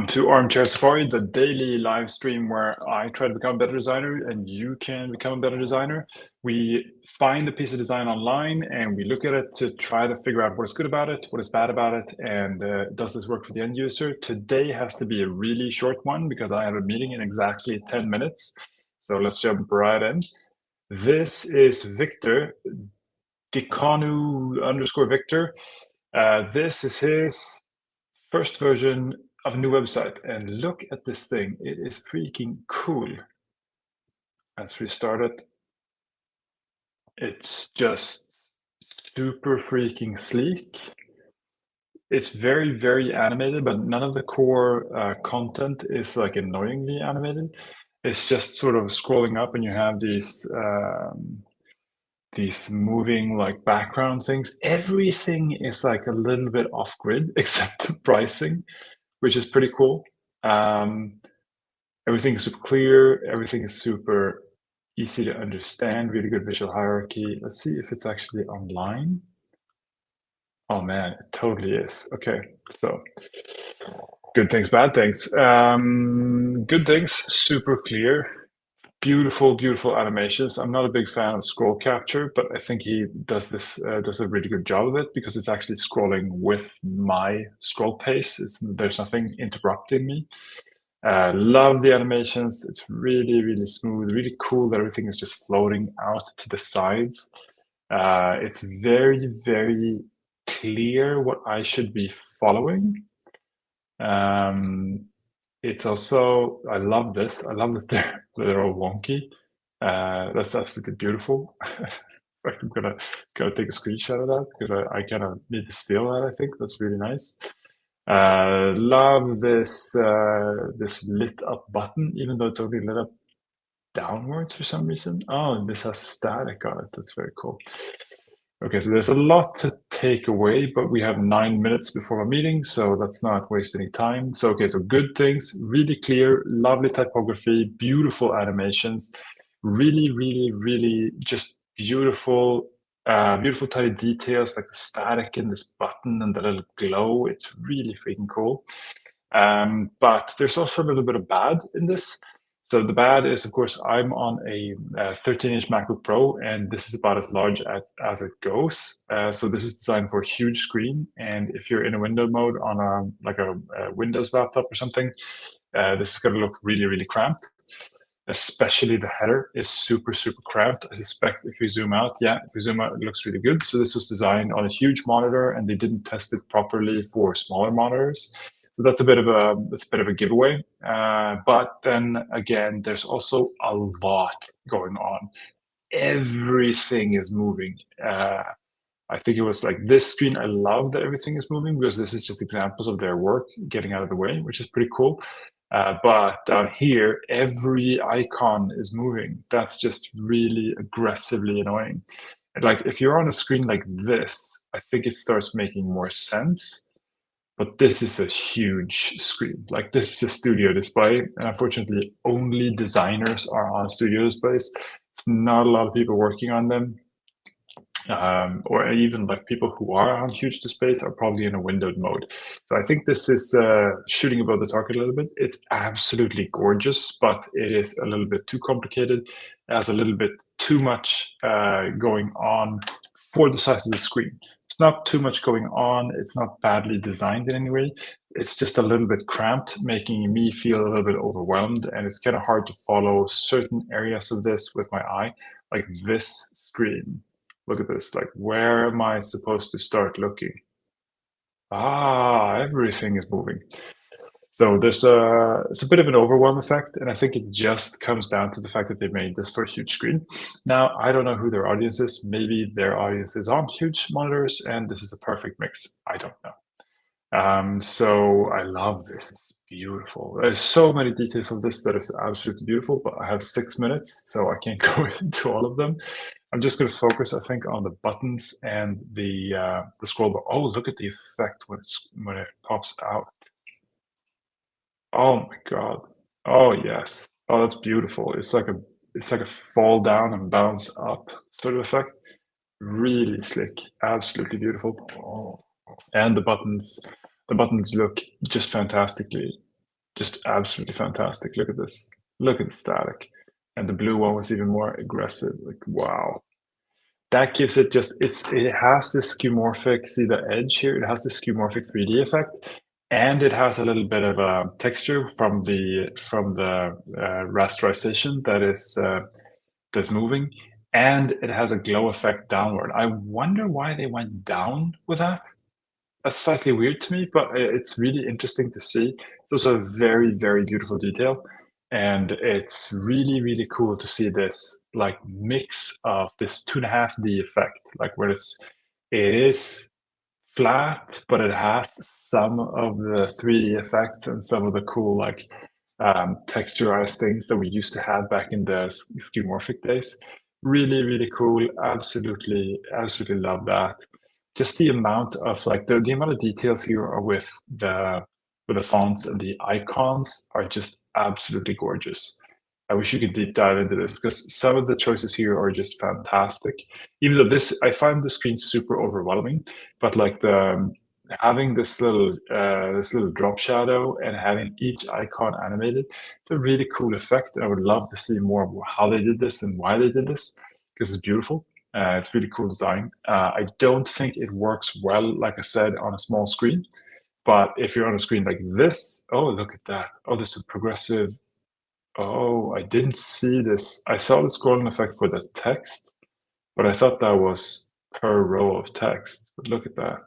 Welcome to Armchair Safari, the daily live stream where I try to become a better designer and you can become a better designer. We find a piece of design online and we look at it to try to figure out what is good about it, what is bad about it, and does this work for the end user? Today has to be a really short one because I have a meeting in exactly 10 minutes. So let's jump right in. This is Victor, Dikanu_Victor. This is his first version of a new website, and look at this thing. It is freaking cool. Let's restart it. It's just super freaking sleek. It's very, very animated, but none of the core content is like annoyingly animated. It's just sort of scrolling up and you have these moving like background things. Everything is like a little bit off grid except the pricing, which is pretty cool. Everything is super clear. Everything is super easy to understand. Really good visual hierarchy. Let's see if it's actually online. Oh man, it totally is. Okay, so good things, bad things. Good things, super clear. Beautiful, beautiful animations. I'm not a big fan of scroll capture, but I think he does does a really good job of it because it's actually scrolling with my scroll pace. There's nothing interrupting me. Love the animations. It's really, really smooth, really cool that everything is just floating out to the sides. It's very, very clear what I should be following. It's also, I love this. I love that they're all wonky. That's absolutely beautiful. I'm gonna take a screenshot of that because I kind of need to steal that. I think that's really nice. Love this lit up button, even though it's only lit up downwards for some reason. Oh, and this has static on it. That's very cool. Okay, so there's a lot to take away, but we have 9 minutes before our meeting, so let's not waste any time. So, okay, so good things, really clear, lovely typography, beautiful animations, really, really, really just beautiful, beautiful tiny details like the static in this button and the little glow. It's really freaking cool. But there's also a little bit of bad in this. So the bad is, of course, I'm on a 13-inch MacBook Pro, and this is about as large as it goes. So this is designed for a huge screen, and if you're in a window mode on a Windows laptop or something, this is going to look really, really cramped. Especially the header is super, super cramped. I suspect if you zoom out, if you zoom out, it looks really good. So this was designed on a huge monitor, and they didn't test it properly for smaller monitors. So that's a bit of a giveaway. But then again, there's also a lot going on. Everything is moving. I think it was like this screen. I love that everything is moving because this is just examples of their work getting out of the way, which is pretty cool. But down here, every icon is moving. That's just really aggressively annoying. Like if you're on a screen like this, I think it starts making more sense. But this is a huge screen. Like this is a studio display. And unfortunately, only designers are on studio displays. It's not a lot of people working on them. Or even like people who are on huge displays are probably in a windowed mode. So I think this is shooting above the target a little bit. It's absolutely gorgeous, but it is a little bit too complicated. It has a little bit too much going on for the size of the screen. It's not too much going on. It's not badly designed in any way. It's just a little bit cramped, making me feel a little bit overwhelmed. And it's kind of hard to follow certain areas of this with my eye, like this screen. Look at this, like where am I supposed to start looking? Ah, everything is moving. So it's a bit of an overwhelm effect, and I think it just comes down to the fact that they made this for a huge screen. Now, I don't know who their audience is. Maybe their audience is on huge monitors, and this is a perfect mix. I don't know. So I love this. It's beautiful. There's so many details of this that is absolutely beautiful, but I have 6 minutes, so I can't go into all of them. I'm just going to focus, I think, on the buttons and the scroll bar. Oh, look at the effect when it pops out. Oh my God. Oh yes. Oh, that's beautiful. It's like a fall down and bounce up sort of effect. Really slick. Absolutely beautiful. Oh. And the buttons look just fantastically Just absolutely fantastic. Look at this. Look at the static. And the blue one was even more aggressive. Like, wow. That gives it just, it has this skeuomorphic, see the edge here? It has this skeuomorphic 3D effect. And it has a little bit of a texture from the rasterization that's moving. And it has a glow effect downward. I wonder why they went down with that. That's slightly weird to me, but it's really interesting to see. Those are very, very beautiful detail. And it's really, really cool to see this like mix of this 2.5D effect, like where it is flat, but it has some of the 3D effects and some of the cool like texturized things that we used to have back in the skeuomorphic days. Really, really cool. Absolutely, absolutely love that. Just the amount of like the amount of details here are with the fonts and the icons are just absolutely gorgeous. I wish you could deep dive into this because some of the choices here are just fantastic. Even though I find the screen super overwhelming, but like the having this little drop shadow and having each icon animated, it's a really cool effect. I would love to see more of how they did this and why they did this because it's beautiful. It's really cool design. I don't think it works well, like I said, on a small screen. But if you're on a screen like this, oh, look at that. Oh, there's a progressive. Oh, I didn't see this. I saw the scrolling effect for the text, but I thought that was per row of text. But look at that.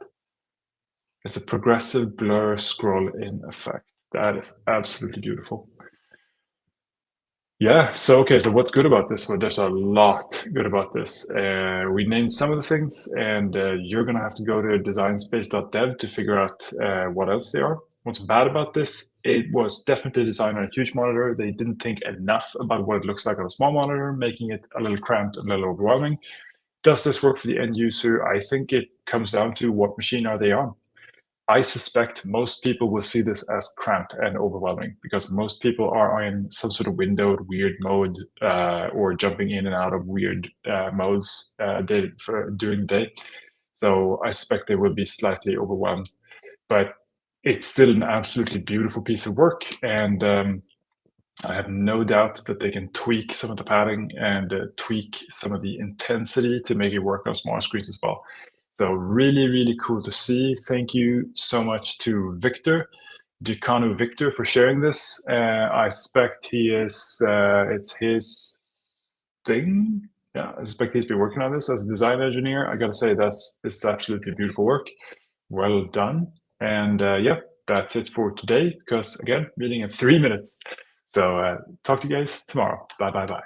It's a progressive blur scroll in effect. That is absolutely beautiful. Yeah. So okay. So what's good about this? Well, there's a lot good about this. We named some of the things, and you're gonna have to go to designspace.dev to figure out what else they are. What's bad about this? It was definitely designed on a huge monitor. They didn't think enough about what it looks like on a small monitor, making it a little cramped and a little overwhelming. Does this work for the end user? I think it comes down to what machine are they on. I suspect most people will see this as cramped and overwhelming because most people are in some sort of windowed weird mode or jumping in and out of weird modes during the day. So I suspect they will be slightly overwhelmed, but it's still an absolutely beautiful piece of work. And I have no doubt that they can tweak some of the padding and tweak some of the intensity to make it work on smaller screens as well. So really, really cool to see. Thank you so much to Victor, Ducanu Victor, for sharing this. I suspect it's his thing. Yeah, I suspect he's been working on this as a design engineer. I gotta say, it's absolutely beautiful work. Well done. And yeah, that's it for today because again, meeting in 3 minutes. So talk to you guys tomorrow. Bye, bye, bye.